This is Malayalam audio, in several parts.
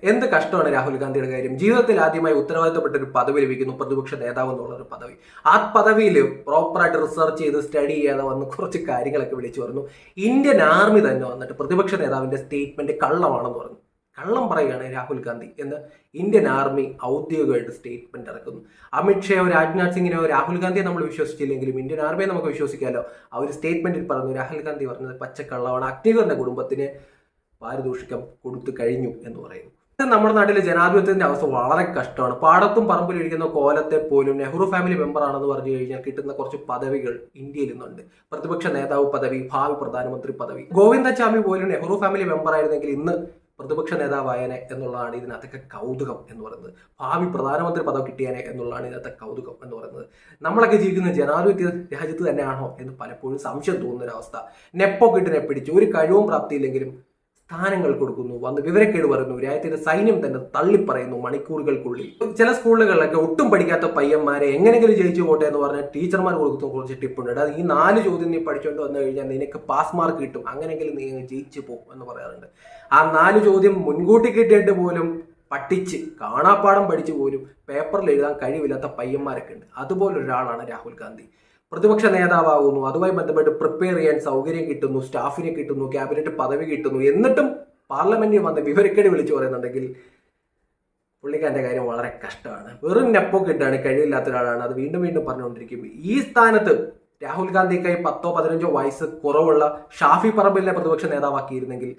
എന്ത് കഷ്ടമാണ് രാഹുൽ ഗാന്ധിയുടെ കാര്യം. ജീവിതത്തിൽ ആദ്യമായി ഉത്തരവാദിത്തപ്പെട്ട ഒരു പദവി ലഭിക്കുന്നു, പ്രതിപക്ഷ നേതാവ് എന്നുള്ള ഒരു പദവി. ആ പദവിയിൽ പ്രോപ്പറായിട്ട് റിസർച്ച് ചെയ്ത് സ്റ്റഡി ചെയ്യാതെ വന്ന് കുറച്ച് കാര്യങ്ങളൊക്കെ വിളിച്ചു പറഞ്ഞു. ഇന്ത്യൻ ആർമി തന്നെ വന്നിട്ട് പ്രതിപക്ഷ നേതാവിന്റെ സ്റ്റേറ്റ്മെന്റ് കള്ളമാണെന്ന് പറഞ്ഞു. കള്ളം പറയുകയാണ് രാഹുൽ ഗാന്ധി എന്ന് ഇന്ത്യൻ ആർമി ഔദ്യോഗികമായിട്ട് സ്റ്റേറ്റ്മെന്റ് ഇറക്കുന്നു. അമിത്ഷയോ രാജ്നാഥ് സിംഗിനെയോ രാഹുൽ ഗാന്ധിയെ നമ്മൾ വിശ്വസിച്ചില്ലെങ്കിലും ഇന്ത്യൻ ആർമിയെ നമുക്ക് വിശ്വസിക്കാമല്ലോ. അവർ സ്റ്റേറ്റ്മെന്റിൽ പറഞ്ഞു രാഹുൽ ഗാന്ധി പറഞ്ഞത് പച്ചക്കള്ളമാണ്, അഗ്നിവീറിന്റെ കുടുംബത്തിന് പാരിതോഷികം കൊടുത്തു കഴിഞ്ഞു എന്ന് പറയുന്നു. നമ്മുടെ നാട്ടിലെ ജനാധിപത്യത്തിന്റെ അവസ്ഥ വളരെ കഷ്ടമാണ്. പാടത്തും പറമ്പിലും ഇരിക്കുന്ന കോലത്തെ പോലും നെഹ്റു ഫാമിലി മെമ്പർ ആണെന്ന് പറഞ്ഞു കഴിഞ്ഞാൽ കിട്ടുന്ന കുറച്ച് പദവികൾ ഇന്ത്യയിൽ ഇന്നുണ്ട്. പ്രതിപക്ഷ നേതാവ് പദവി, ഭാവി പ്രധാനമന്ത്രി പദവി. ഗോവിന്ദചാമി പോലും നെഹ്റു ഫാമിലി മെമ്പർ ആയിരുന്നെങ്കിൽ ഇന്ന് പ്രതിപക്ഷ നേതാവായനെ എന്നുള്ളതാണ് ഇതിനകത്തൊക്കെ കൗതുകം എന്ന് പറയുന്നത്. ഭാവി പ്രധാനമന്ത്രി പദവി കിട്ടിയാനെ എന്നുള്ളതാണ് ഇതിനകത്തെ കൗതുകം എന്ന് പറയുന്നത്. നമ്മളൊക്കെ ജീവിക്കുന്ന ജനാധിപത്യ രാജ്യത്ത് തന്നെയാണോ എന്ന് പലപ്പോഴും സംശയം തോന്നുന്നൊരവസ്ഥ. നെപ്പോ കിട്ടിനെ പിടിച്ച് ഒരു കഴിവും പ്രാപ്തിയില്ലെങ്കിലും സ്ഥാനങ്ങൾ കൊടുക്കുന്നു, വന്ന് വിവരക്കേട് പറയുന്നു, രാജ്യത്തിന്റെ സൈന്യം തന്നെ തള്ളിപ്പറയുന്നു മണിക്കൂറുകൾക്കുള്ളിൽ. ചില സ്കൂളുകളിലൊക്കെ ഒട്ടും പഠിക്കാത്ത പയ്യന്മാരെ എങ്ങനെയെങ്കിലും ജയിച്ചു പോട്ടെ എന്ന് പറഞ്ഞാൽ ടീച്ചർമാർ കൊടുക്കുന്ന കുറച്ച് ടിപ്പുണ്ട്. അത് ഈ 4 ചോദ്യം നീ പഠിച്ചുകൊണ്ട് വന്നു കഴിഞ്ഞാൽ നിനക്ക് പാസ് മാർക്ക് കിട്ടും, അങ്ങനെയെങ്കിലും നീ ജയിച്ചു പോകും എന്ന് പറയാറുണ്ട്. ആ 4 ചോദ്യം മുൻകൂട്ടി കിട്ടിയിട്ട് പോലും പഠിച്ച് കാണാപ്പാടം പഠിച്ചു പോലും പേപ്പറിൽ എഴുതാൻ കഴിവില്ലാത്ത പയ്യന്മാരൊക്കെ ഉണ്ട്. അതുപോലൊരാളാണ് രാഹുൽ ഗാന്ധി. പ്രതിപക്ഷ നേതാവാകുന്നു, അതുമായി ബന്ധപ്പെട്ട് പ്രിപ്പയർ ചെയ്യാൻ സൗകര്യം കിട്ടുന്നു, സ്റ്റാഫിനെ കിട്ടുന്നു, ക്യാബിനറ്റ് പദവി കിട്ടുന്നു, എന്നിട്ടും പാർലമെന്റിൽ വന്ന് വിവരക്കേട് വിളിച്ചു പറയുന്നുണ്ടെങ്കിൽ പുള്ളിക്കാരൻ്റെ കാര്യം വളരെ കഷ്ടമാണ്. വെറും നെപ്പോ കിട്ടാണ്, കഴിവില്ലാത്ത ഒരാളാണ്. അത് വീണ്ടും വീണ്ടും പറഞ്ഞുകൊണ്ടിരിക്കും. ഈ സ്ഥാനത്ത് രാഹുൽ ഗാന്ധിക്കായി 10-15 വയസ്സ് കുറവുള്ള ഷാഫി പറമ്പിലിനെ പ്രതിപക്ഷ നേതാവാക്കിയിരുന്നെങ്കിൽ,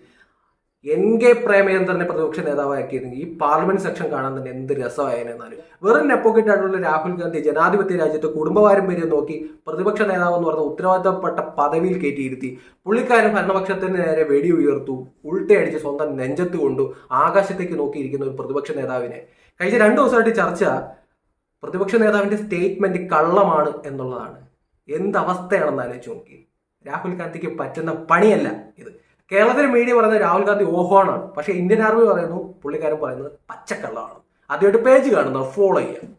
എൻ.കെ. പ്രേമചന്ദ്രനെ പ്രതിപക്ഷ നേതാവാക്കിയിരുന്നെങ്കിൽ ഈ പാർലമെന്റ് സെക്ഷൻ കാണാൻ തന്നെ എന്ത് രസമായെന്നാലും. വെറും നെപ്പോക്കിട്ടായിട്ടുള്ള രാഹുൽ ഗാന്ധി ജനാധിപത്യ രാജ്യത്ത് കുടുംബ പാരമ്പര്യം നോക്കി പ്രതിപക്ഷ നേതാവ് എന്ന് പറഞ്ഞ ഉത്തരവാദിത്തപ്പെട്ട പദവിയിൽ കയറ്റിയിരുത്തി. പുള്ളിക്കാരൻ ഭരണപക്ഷത്തിന് നേരെ വെടി ഉയർത്തു, ഉൾട്ടയടിച്ച് സ്വന്തം നെഞ്ചത്ത് കൊണ്ടു ആകാശത്തേക്ക് നോക്കിയിരിക്കുന്ന ഒരു പ്രതിപക്ഷ നേതാവിനെ കഴിഞ്ഞ 2 ദിവസമായിട്ട് ചർച്ച പ്രതിപക്ഷ നേതാവിന്റെ സ്റ്റേറ്റ്മെന്റ് കള്ളമാണ് എന്നുള്ളതാണ്. എന്തവസ്ഥയാണെന്ന് ആലോചിച്ച് നോക്കി. രാഹുൽ ഗാന്ധിക്ക് പറ്റുന്ന പണിയല്ല ഇത്. കേരളത്തിലെ മീഡിയ പറയുന്നത് രാഹുൽ ഗാന്ധി ഓഹോണാണ്, പക്ഷേ ഇന്ത്യൻ ആർമി പറയുന്നു പുള്ളിക്കാരൻ പറയുന്നത് പച്ചക്കള്ളമാണ്. ആദ്യമായിട്ട് പേജ് കാണുന്നത് ഫോളോ ചെയ്യാം.